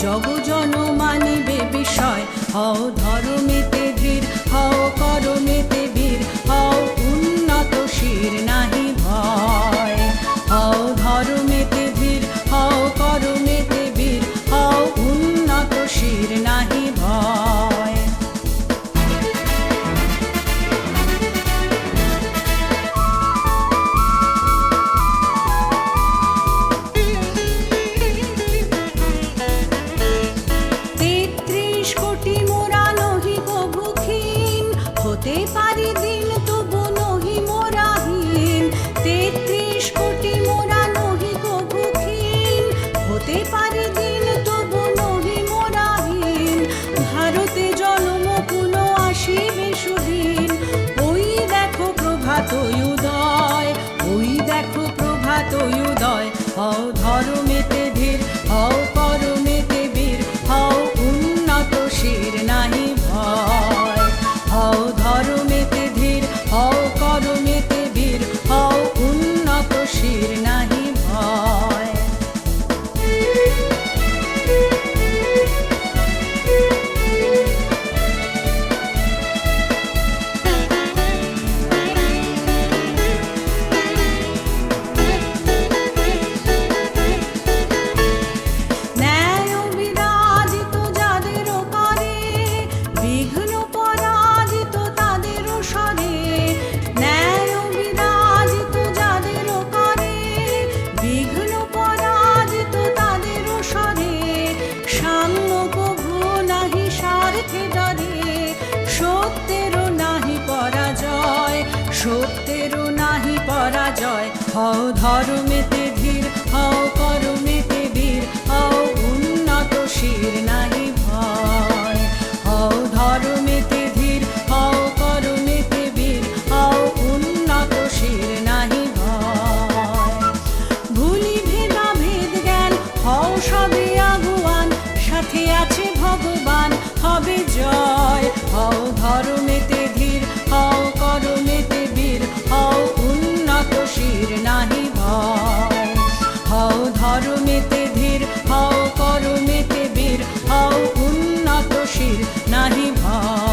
Jug জন মানিবে বিষয়। হও ধর্মেতে ধীর, হও করমেতে বীর, হও উন্নত শির নাহি ভয়। হও ধর্মেতে ধীর, হও করমেতে বীর, হও উন্নত শির নাহি ভয়। হতে পারি দিন তবু নহি মোরাহীন, ৩৩ কোটি মোরা নহি কভুহীন। হতে পারি দিন তবু নহি মোরাহীন, ভারতে জন্ম পুন আসিবে সুদিন। ওই দেখো প্রভাত উদয়, ওই দেখো প্রভাত উদয়। হও ধর্মেতে ধীর, হও করমেতে বীর, হও উন্নত শির নাহি ভয়। হও ধর্মেতে ধীর, হও করমেতে বীর, হও উন্নত শির নাহি ভয়। ন্যায় বিরাজিত যাদের করে, বিঘ্ন পরাজিত তাদের স্বরে। ন্যায় বিরাজিত যাদের করে, বিঘ্ন পরাজিত তাদের স্বরে। সাম্য প্রভু নাহি স্বার্থে ডরে, সত্যেরও নাহি পরাজয়, সত্যেরও নাহি পরাজয়। হও ধর্মেতে ধীর, হও করমেতে বীর, হও উন্নত শির নাহি ভয়। হও ধর্মেতে ধীর, হও করমেতে বীর, হও উন্নত শির নাহি ভয়। ভুলি ভেদা ভেদ জ্ঞান, হও সবে আগুয়ান, সাথে আছে ভগবান হবে জয়। হও ধর্মেতে ধীর, হও করমেতে বীর, হও উন্নত শির নাহি ভয়। হও ধর্মেতে ধীর, হও করমেতে বীর, হও উন্নত শির নাহি ভয়।